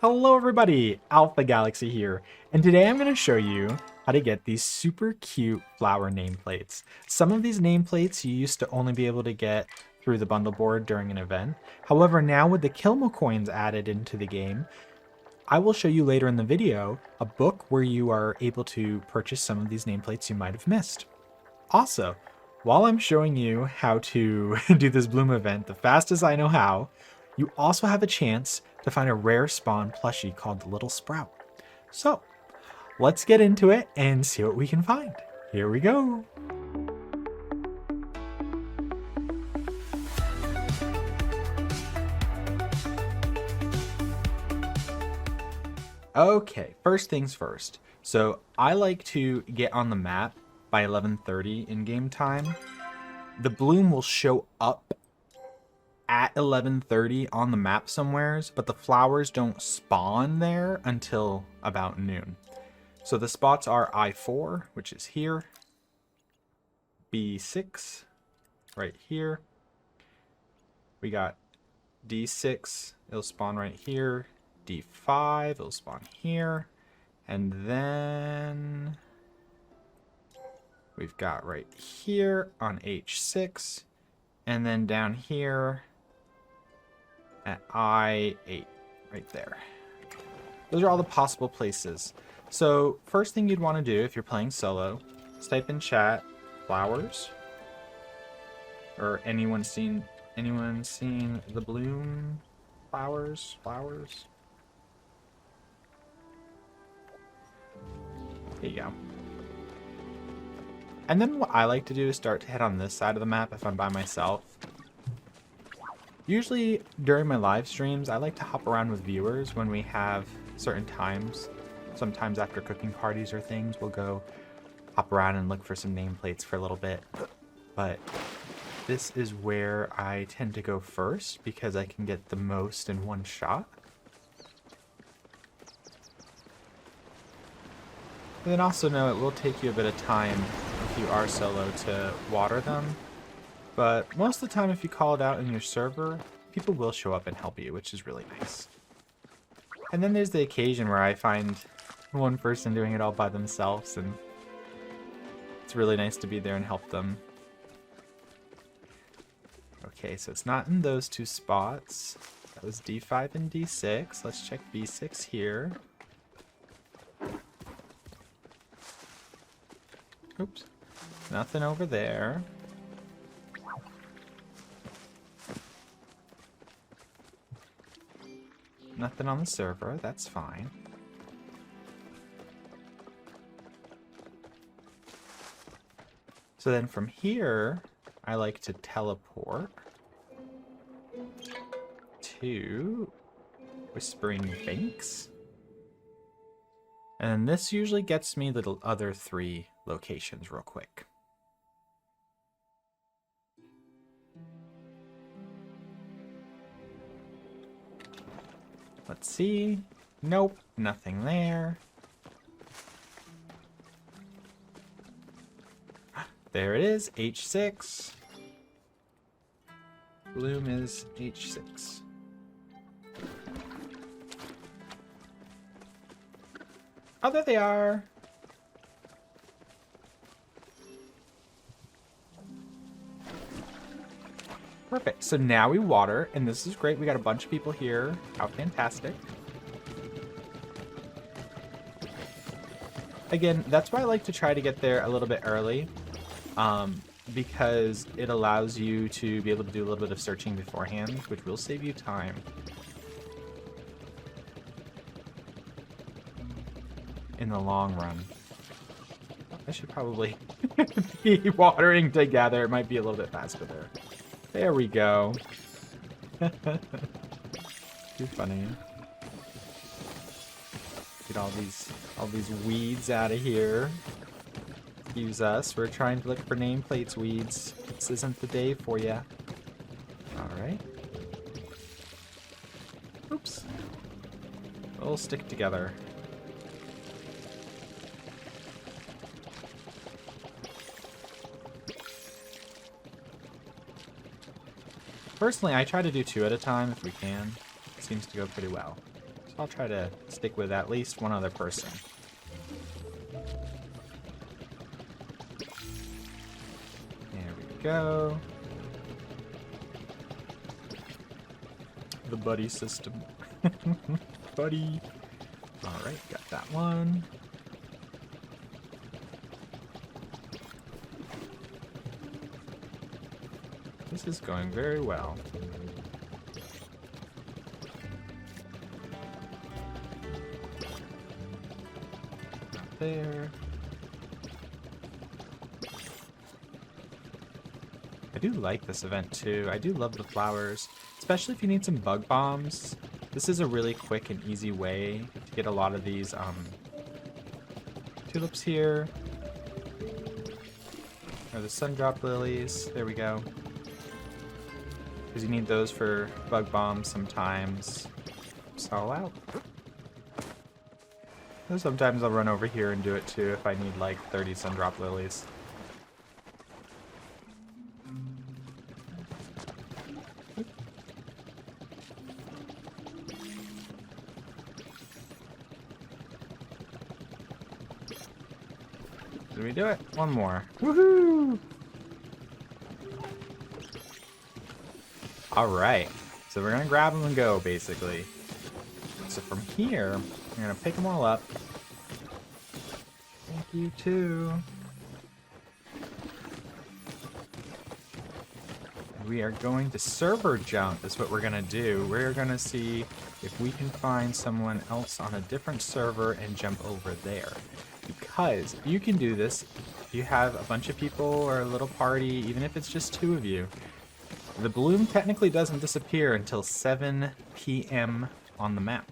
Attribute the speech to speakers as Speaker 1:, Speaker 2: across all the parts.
Speaker 1: Hello everybody, AlphaGalaxyy here, and today I'm going to show you how to get these super cute flower nameplates. Some of these nameplates you used to only be able to get through the bundle board during an event. However, now with the Kilma coins added into the game, I will show you later in the video a book where you are able to purchase some of these nameplates you might have missed. Also, while I'm showing you how to do this bloom event the fastest I know how, you also have a chance to find a rare spawn plushie called the Lil Sprout. So, let's get into it and see what we can find. Here we go. Okay, first things first. So, I like to get on the map by 11:30 in game time. The bloom will show up at 11:30 on the map somewheres, but the flowers don't spawn there until about noon. So the spots are I4, which is here, B6 right here, we got D6, it'll spawn right here, D5, it'll spawn here, and then we've got right here on H6, and then down here at I8, right there. Those are all the possible places. So first thing you'd want to do if you're playing solo is type in chat flowers, or anyone seen the bloom flowers. There you go. And then what I like to do is start to head on this side of the map if I'm by myself. Usually during my live streams, I like to hop around with viewers when we have certain times. Sometimes after cooking parties or things, we'll go hop around and look for some nameplates for a little bit. But this is where I tend to go first because I can get the most in one shot. And then also know it will take you a bit of time if you are solo to water them. But most of the time, if you call it out in your server, people will show up and help you, which is really nice. And then there's the occasion where I find one person doing it all by themselves, and it's really nice to be there and help them. Okay, so it's not in those two spots. That was D5 and D6. Let's check B6 here. Oops. Nothing over there. Nothing on the server, that's fine. So then from here, I like to teleport to Whispering Banks. And this usually gets me the other three locations real quick. Let's see. Nope, nothing there. There it is, H6. Bloom is H6. Oh, there they are. Perfect. So now we water, and this is great. We got a bunch of people here. How fantastic. Again, that's why I like to try to get there a little bit early, because it allows you to be able to do a little bit of searching beforehand, which will save you time. In the long run. I should probably be watering together. It might be a little bit faster there. There we go. Too funny. Get all these weeds out of here. Excuse us. We're trying to look for nameplates, weeds. This isn't the day for ya. Alright. Oops. We'll stick together. Personally, I try to do two at a time if we can. It seems to go pretty well. So I'll try to stick with at least one other person. There we go. The buddy system. Buddy. Alright, got that one. This is going very well. Not there. I do like this event too. I do love the flowers, especially if you need some bug bombs. This is a really quick and easy way to get a lot of these tulips here. Or the sundrop lilies. There we go. Because you need those for bug bombs sometimes. So out. And sometimes I'll run over here and do it too if I need like 30 sundrop lilies. Did we do it? One more. Woohoo! Alright. So we're gonna grab them and go, basically. So from here, we're gonna pick them all up. Thank you, too. We are going to server jump, is what we're gonna do. We're gonna see if we can find someone else on a different server and jump over there. Because you can do this if you have a bunch of people or a little party, even if it's just 2 of you. The bloom technically doesn't disappear until 7 p.m. on the map.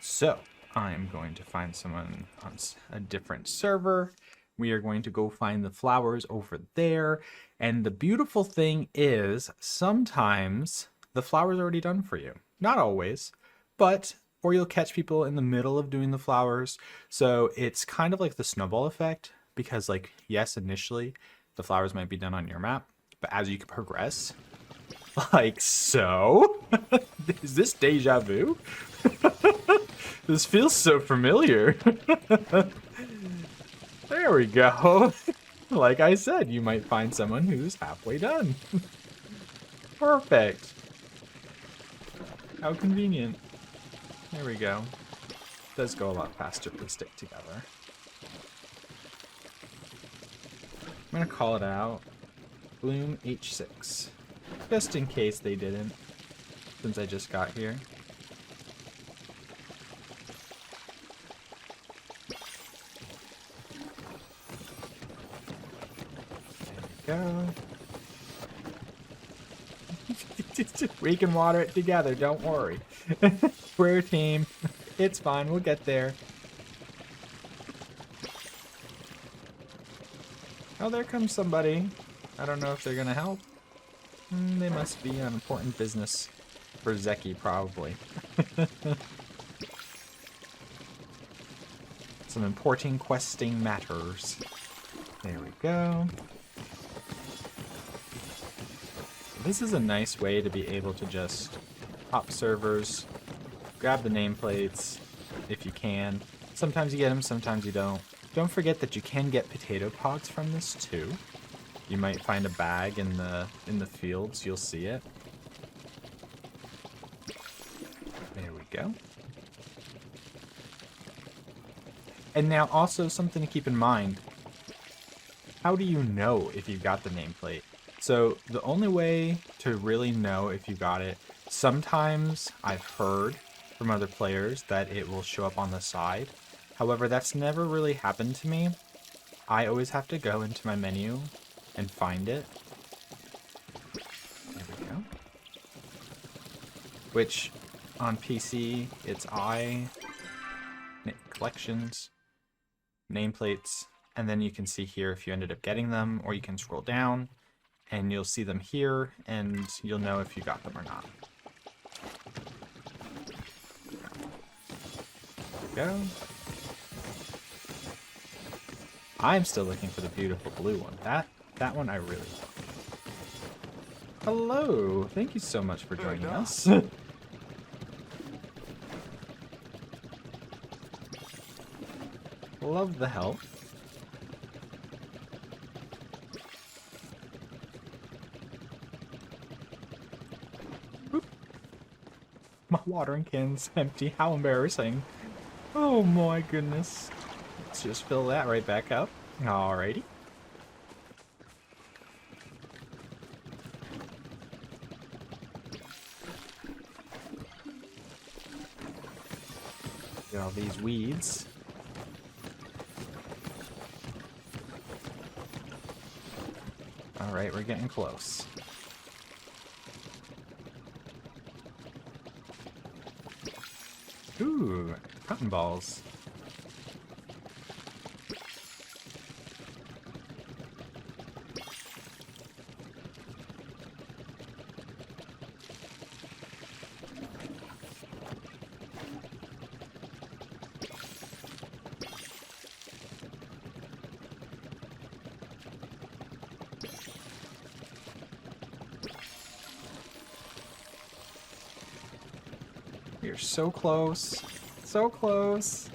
Speaker 1: So I'm going to find someone on a different server. We are going to go find the flowers over there. And the beautiful thing is sometimes the flower's already done for you. Not always, but or you'll catch people in the middle of doing the flowers. So it's kind of like the snowball effect, because like, yes, initially the flowers might be done on your map, but as you can progress, like so, is this deja vu? This feels so familiar. There we go. Like I said, you might find someone who's halfway done. Perfect. How convenient. There we go. It does go a lot faster if we stick together. I'm gonna call it out. Bloom H6. Just in case they didn't, since I just got here. There we go. We can water it together, don't worry. We're a team. It's fine, we'll get there. Oh, there comes somebody. I don't know if they're gonna help. They must be on important business for Zeki, probably. Some important questing matters. There we go. This is a nice way to be able to just hop servers, grab the nameplates if you can. Sometimes you get them, sometimes you don't. Don't forget that you can get potato pods from this too. You might find a bag in the fields, you'll see it. There we go. And now also something to keep in mind. How do you know if you got the nameplate? So the only way to really know if you got it, sometimes I've heard from other players that it will show up on the side. However, that's never really happened to me. I always have to go into my menu and find it. There we go. Which on PC, it's collections, nameplates, and then you can see here if you ended up getting them, or you can scroll down and you'll see them here and you'll know if you got them or not. There we go. I'm still looking for the beautiful blue one. That one I really love. Hello! Thank you so much for joining us. Love the help. Oop. My watering can's empty. How embarrassing. Oh my goodness. Let's just fill that right back up. Alrighty. Get all these weeds. Alright, we're getting close. Ooh, cotton balls. You're so close. So close.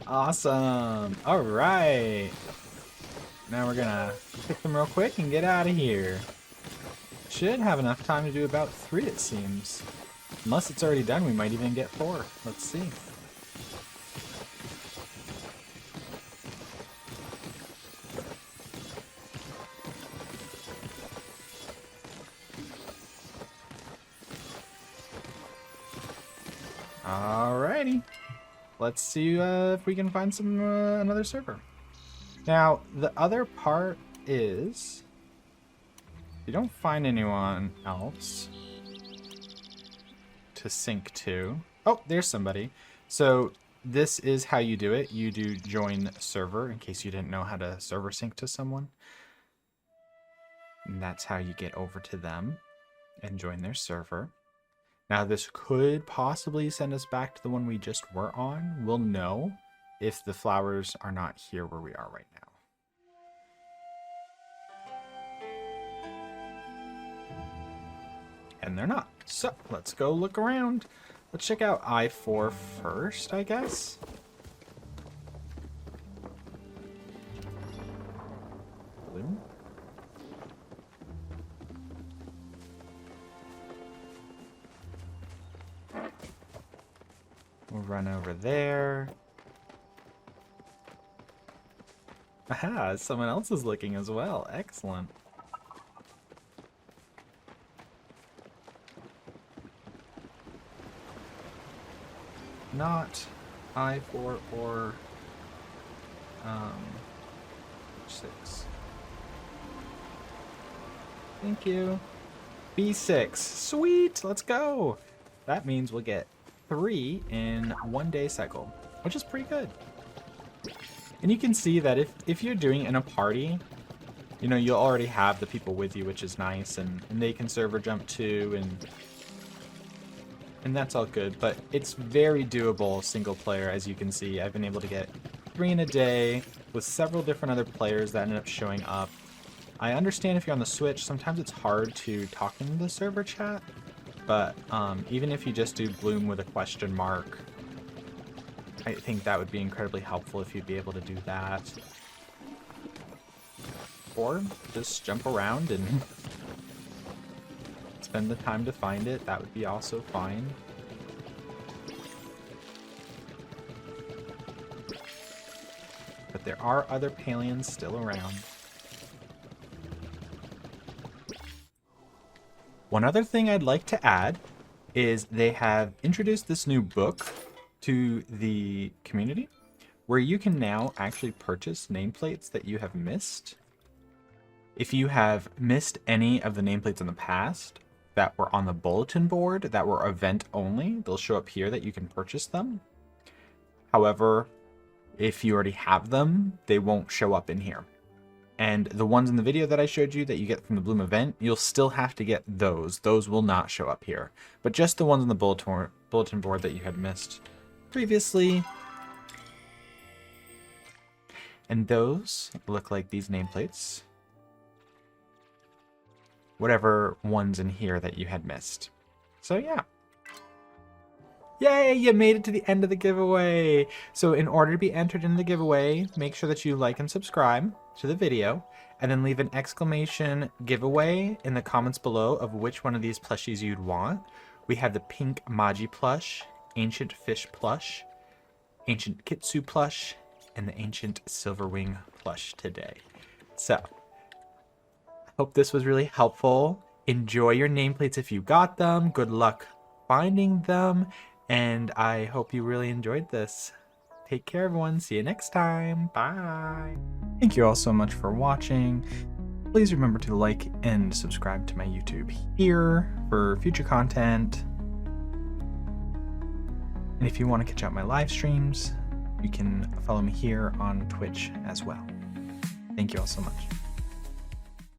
Speaker 1: Awesome. All right. Now we're gonna pick them real quick and get out of here. Should have enough time to do about 3, it seems. Unless it's already done, we might even get 4. Let's see. Alrighty. Let's see if we can find some another server. Now, the other part is, if you don't find anyone else to sync to. Oh, there's somebody. So this is how you do it. You do join server, in case you didn't know how to server sync to someone. And that's how you get over to them and join their server. Now, this could possibly send us back to the one we just were on. We'll know if the flowers are not here where we are right now. And they're not. So, let's go look around. Let's check out I-4 first, I guess. Blue. We'll run over there. Aha, someone else is looking as well. Excellent. Not I-4 or 6. Thank you. B6. Sweet, let's go. That means we'll get 3 in 1 day cycle, which is pretty good. And you can see that if you're doing it in a party, you know, you'll already have the people with you, which is nice, and they can server jump too, and that's all good. But it's very doable single player, as you can see. I've been able to get 3 in a day with several different other players that ended up showing up. I understand if you're on the Switch, sometimes it's hard to talk in the server chat, but even if you just do Bloom with a question mark, I think that would be incredibly helpful if you'd be able to do that. Or just jump around and spend the time to find it. That would be also fine. But there are other Palians still around. One other thing I'd like to add is they have introduced this new book to the community where you can now actually purchase nameplates that you have missed. If you have missed any of the nameplates in the past that were on the bulletin board that were event only, they'll show up here that you can purchase them. However, if you already have them, they won't show up in here. And the ones in the video that I showed you that you get from the Bloom event, you'll still have to get those. Those will not show up here. But just the ones on the bulletin board that you had missed previously. And those look like these nameplates. Whatever ones in here that you had missed. So yeah. Yay, you made it to the end of the giveaway. So in order to be entered in the giveaway, make sure that you like and subscribe to the video, and then leave an exclamation giveaway in the comments below of which one of these plushies you'd want. We have the pink Maji plush, ancient fish plush, ancient Kitsu plush, and the ancient Silverwing plush today. So, I hope this was really helpful. Enjoy your nameplates if you got them. Good luck finding them. And I hope you really enjoyed this. Take care, everyone. See you next time. Bye. Thank you all so much for watching. Please remember to like and subscribe to my YouTube here for future content. And if you want to catch out my live streams, you can follow me here on Twitch as well. Thank you all so much.